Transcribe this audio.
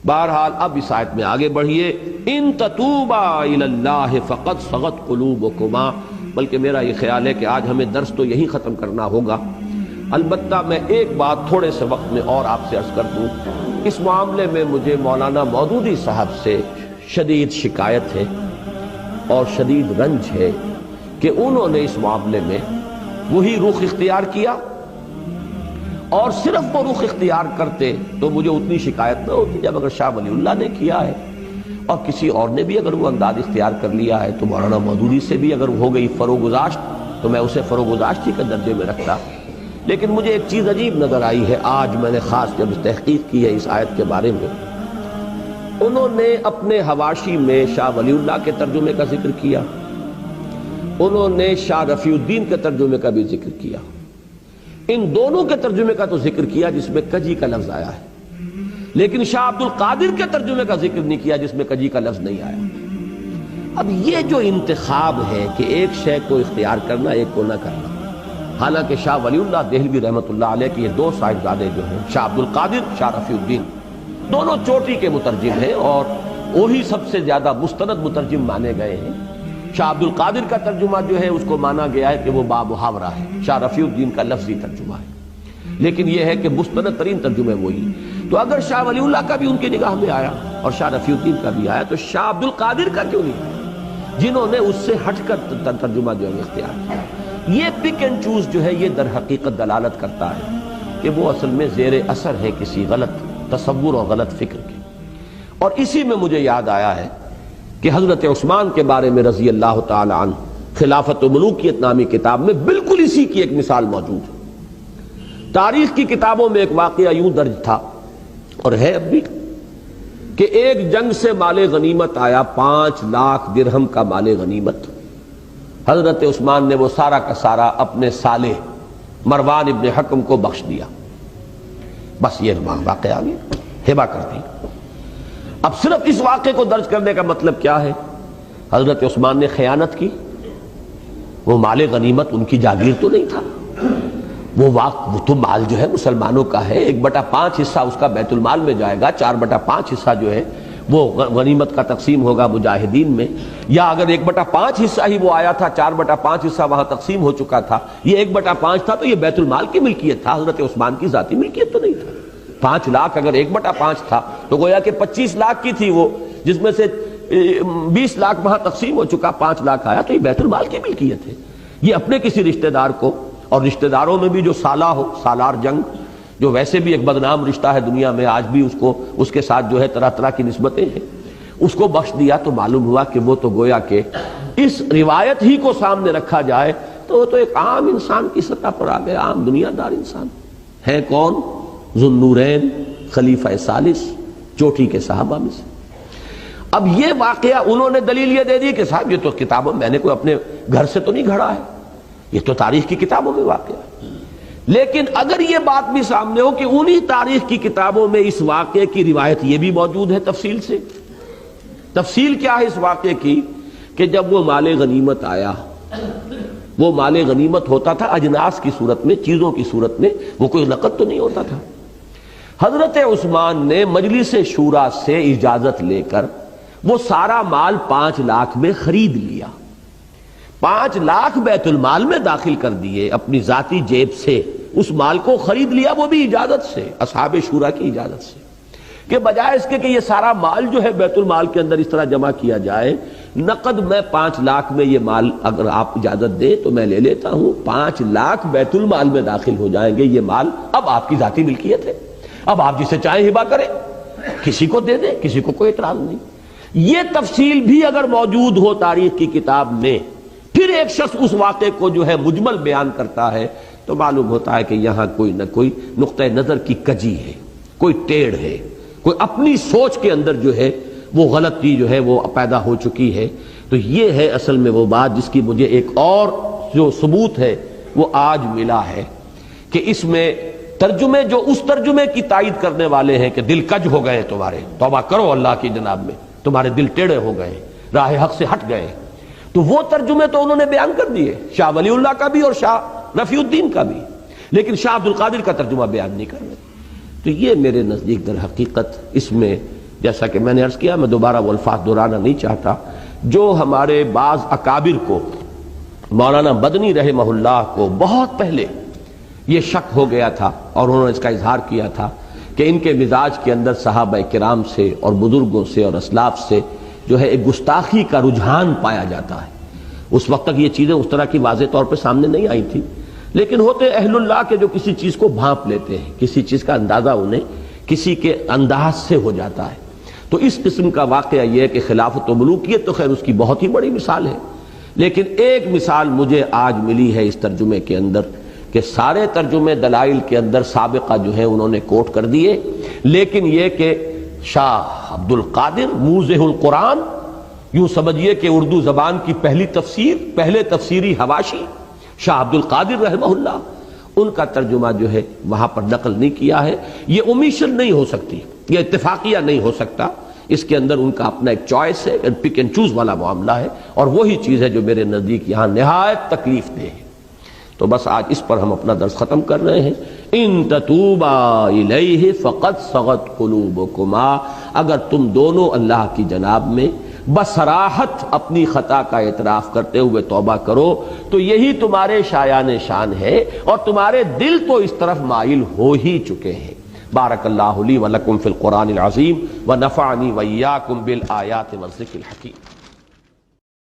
بہرحال اب اس آیت میں آگے بڑھیے، ان تتوبا الی اللہ فقد صغت قلوبکما، بلکہ میرا یہ خیال ہے کہ آج ہمیں درس تو یہی ختم کرنا ہوگا۔ البتہ میں ایک بات تھوڑے سے وقت میں اور آپ سے عرض کر دوں، اس معاملے میں مجھے مولانا مودودی صاحب سے شدید شکایت ہے اور شدید رنج ہے کہ انہوں نے اس معاملے میں وہی رخ اختیار کیا، اور صرف وہ رخ اختیار کرتے تو مجھے اتنی شکایت نہ ہوتی جب اگر شاہ ولی اللہ نے کیا ہے اور کسی اور نے بھی اگر وہ انداز اختیار کر لیا ہے تو مولانا مودودی سے بھی اگر ہو گئی فروگزاشت تو میں اسے فروگزاشتی کے درجے میں رکھتا۔ لیکن مجھے ایک چیز عجیب نظر آئی ہے، آج میں نے خاص جب تحقیق کی ہے اس آیت کے بارے میں، انہوں نے اپنے حواشی میں شاہ ولی اللہ کے ترجمے کا ذکر کیا، انہوں نے شاہ رفیع الدین کے ترجمے کا بھی ذکر کیا، ان دونوں کے ترجمے کا تو ذکر کیا جس میں کجی کا لفظ آیا ہے، لیکن شاہ عبد القادر کے ترجمے کا ذکر نہیں کیا جس میں کجی کا لفظ نہیں آیا۔ اب یہ جو انتخاب ہے کہ ایک شے کو اختیار کرنا ایک کو نہ کرنا، حالانکہ شاہ ولی اللہ دہلوی رحمۃ اللہ علیہ کے یہ دو صاحبزادے جو ہیں شاہ عبد القادر، شاہ رفیع الدین، دونوں چوٹی کے مترجم ہیں اور وہی سب سے زیادہ مستند مترجم مانے گئے ہیں۔ شاہ عبد القادر کا ترجمہ جو ہے اس کو مانا گیا ہے کہ وہ بامحاورہ ہے، شاہ رفیع الدین کا لفظی ترجمہ ہے، لیکن یہ ہے کہ مستند ترین ترجمے وہی۔ تو اگر شاہ ولی اللہ کا بھی ان کی نگاہ میں آیا اور شاہ رفیع الدین کا بھی آیا تو شاہ عبد القادر کا کیوں نہیں آیا، جنہوں نے اس سے ہٹ کر ترجمہ جو ہے اختیار کیا؟ یہ پک اینڈ چوز جو ہے یہ در حقیقت دلالت کرتا ہے کہ وہ اصل میں زیر اثر ہے کسی غلط تصور اور غلط فکر کے۔ اور اسی میں مجھے یاد آیا ہے کہ حضرت عثمان کے بارے میں رضی اللہ تعالی عنہ خلافت و ملوکیت نامی کتاب میں بالکل اسی کی ایک مثال موجود ہے۔ تاریخ کی کتابوں میں ایک واقعہ یوں درج تھا اور ہے اب بھی کہ ایک جنگ سے مال غنیمت آیا، 5 لاکھ درہم کا مال غنیمت۔ حضرت عثمان نے وہ سارا کا سارا اپنے سالے مروان ابن حکم کو بخش دیا، بس یہ واقعہ آ گیا، ہبہ کر دی۔ اب صرف اس واقعے کو درج کرنے کا مطلب کیا ہے؟ حضرت عثمان نے خیانت کی، وہ مال غنیمت ان کی جاگیر تو نہیں تھا، وہ تو مال جو ہے مسلمانوں کا ہے، 1/5 حصہ اس کا بیت المال میں جائے گا، 4/5 حصہ جو ہے وہ غنیمت کا تقسیم ہوگا مجاہدین میں، یا اگر 1/5 حصہ ہی وہ آیا تھا، 4/5 حصہ وہاں تقسیم ہو چکا تھا، یہ 1/5 تھا تو یہ بیت المال کی ملکیت تھا، حضرت عثمان کی ذاتی ملکیت تو نہیں تھا۔ 5 لاکھ اگر 1/5 تھا تو گویا کہ 25 لاکھ کی تھی وہ، جس میں سے 20 لاکھ وہاں تقسیم ہو چکا، 5 لاکھ آیا تو یہ بیت المال کی ملکیت ہے۔ یہ اپنے کسی رشتہ دار کو، اور رشتہ داروں میں بھی جو سالہ ہو، سالار جنگ جو ویسے بھی ایک بدنام رشتہ ہے دنیا میں، آج بھی اس کے ساتھ جو ہے طرح طرح کی نسبتیں ہیں، اس کو بخش دیا تو معلوم ہوا کہ وہ تو گویا کہ اس روایت ہی کو سامنے رکھا جائے تو وہ تو ایک عام انسان کی سطح پر آ گیا، عام دنیا دار انسان ہے۔ کون؟ ذو النورین خلیفہ ثالث، چوٹی کے صحابہ میں سے۔ اب یہ واقعہ انہوں نے دلیل یہ دے دی کہ صاحب یہ تو کتابوں میں نے کوئی اپنے گھر سے تو نہیں گھڑا ہے، یہ تو تاریخ کی کتابوں میں واقعہ ہے۔ لیکن اگر یہ بات بھی سامنے ہو کہ انہی تاریخ کی کتابوں میں اس واقعے کی روایت یہ بھی موجود ہے تفصیل سے، تفصیل کیا ہے اس واقعے کی کہ جب وہ مال غنیمت آیا، وہ مال غنیمت ہوتا تھا اجناس کی صورت میں، چیزوں کی صورت میں، وہ کوئی نقد تو نہیں ہوتا تھا۔ حضرت عثمان نے مجلس شورا سے اجازت لے کر وہ سارا مال 5 لاکھ میں خرید لیا، 5 لاکھ بیت المال میں داخل کر دیے، اپنی ذاتی جیب سے اس مال کو خرید لیا، وہ بھی اجازت سے، اصحاب شورا کی اجازت سے، کہ بجائے اس کے کہ یہ سارا مال جو ہے بیت المال کے اندر اس طرح جمع کیا جائے، نقد میں 5 لاکھ میں یہ مال اگر آپ اجازت دیں تو میں لے لیتا ہوں، 5 لاکھ بیت المال میں داخل ہو جائیں گے، یہ مال اب آپ کی ذاتی ملکیت ہے، اب آپ جسے چاہیں ہبہ کریں، کسی کو دے دیں، کسی کو کوئی اعتراض نہیں۔ یہ تفصیل بھی اگر موجود ہو تاریخ کی کتاب میں، پھر ایک شخص اس واقعے کو جو ہے مجمل بیان کرتا ہے تو معلوم ہوتا ہے کہ یہاں کوئی نہ کوئی نقطہ نظر کی کجی ہے، کوئی ٹیڑھ ہے، کوئی اپنی سوچ کے اندر جو ہے وہ غلطی جو ہے وہ پیدا ہو چکی ہے۔ تو یہ ہے اصل میں وہ بات جس کی مجھے ایک اور جو ثبوت ہے وہ آج ملا ہے کہ اس میں ترجمے جو اس ترجمے کی تائید کرنے والے ہیں کہ دل کج ہو گئے تمہارے، توبہ کرو اللہ کی جناب میں، تمہارے دل ٹیڑھے ہو گئے، راہ حق سے ہٹ گئے، تو وہ ترجمے تو انہوں نے بیان کر دیے، شاہ ولی اللہ کا بھی اور شاہ رفیع الدین کا بھی، لیکن شاہ عبد القادر کا ترجمہ بیان نہیں کر رہے۔ تو یہ میرے نزدیک در حقیقت اس میں جیسا کہ میں نے عرض کیا، میں دوبارہ وہ الفاظ دہرانا نہیں چاہتا، جو ہمارے بعض اکابر کو، مولانا مدنی رحمہ اللہ کو بہت پہلے یہ شک ہو گیا تھا اور انہوں نے اس کا اظہار کیا تھا کہ ان کے مزاج کے اندر صحابہ کرام سے اور بزرگوں سے اور اسلاف سے جو ہے ایک گستاخی کا رجحان پایا جاتا ہے۔ اس وقت تک یہ چیزیں اس طرح کی واضح طور پہ سامنے نہیں آئی تھی، لیکن ہوتے اہل اللہ کے جو کسی چیز کو بھانپ لیتے ہیں، کسی چیز کا اندازہ انہیں کسی کے انداز سے ہو جاتا ہے۔ تو اس قسم کا واقعہ یہ ہے کہ خلافت و ملوکیت تو خیر اس کی بہت ہی بڑی مثال ہے، لیکن ایک مثال مجھے آج ملی ہے اس ترجمے کے اندر کہ سارے ترجمے دلائل کے اندر سابقہ جو ہیں انہوں نے کوٹ کر دیے، لیکن یہ کہ شاہ عبد القادر موضح القرآن، یوں سمجھیے کہ اردو زبان کی پہلی تفسیر، پہلے تفسیری حواشی شاہ عبد القادر رحمہ اللہ، ان کا ترجمہ جو ہے وہاں پر نقل نہیں کیا ہے۔ یہ اومیشن نہیں ہو سکتی، یہ اتفاقیہ نہیں ہو سکتا، اس کے اندر ان کا اپنا ایک چوائس ہے، پک اینڈ چوز والا معاملہ ہے، اور وہی چیز ہے جو میرے نزدیک یہاں نہایت تکلیف دہ ہے۔ تو بس آج اس پر ہم اپنا درس ختم کر رہے ہیں۔ ان تتوبا الیہ فقد صغت قلوبکما، اگر تم دونوں اللہ کی جناب میں بصراحت اپنی خطا کا اعتراف کرتے ہوئے توبہ کرو تو یہی تمہارے شایان شان ہے، اور تمہارے دل تو اس طرف مائل ہو ہی چکے ہیں۔ بارک اللہ لی ولکم فی القرآن العظیم ونفعنی وإیاکم بالآیات والذکر الحکیم۔